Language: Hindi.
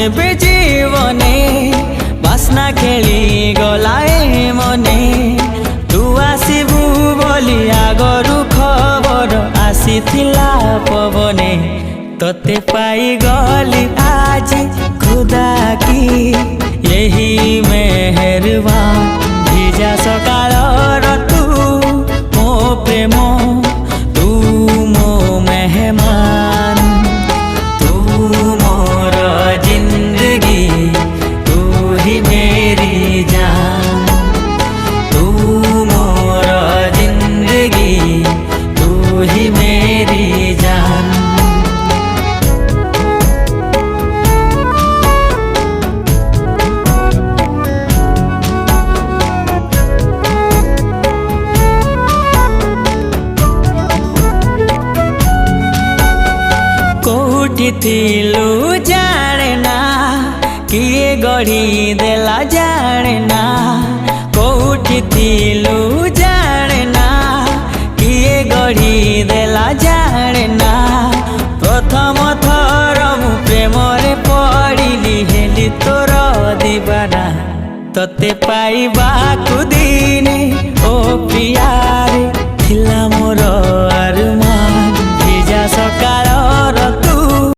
जेबे जीवने बास्ना खेली गलाए मने तू आसबू बोली आगरू खबर आसीथिला पवने तोते पाई गली आज खुदा की यही मेहरबान भिजा सकाल तू मो प्रेम तू मो मेहमान तू मोर जिंदगी तू ही मेरी जान तू मोर जिंदगी तू ही मेरी जान। कोठी थिलु जाने ना किए गढ़ी देला जाने ना कोठी थिलु जाने ना किए गढ़ी देला जाने ना प्रथम थर मु प्रेमरे पड़िली हेली तोर दीवाना तोते पाइबा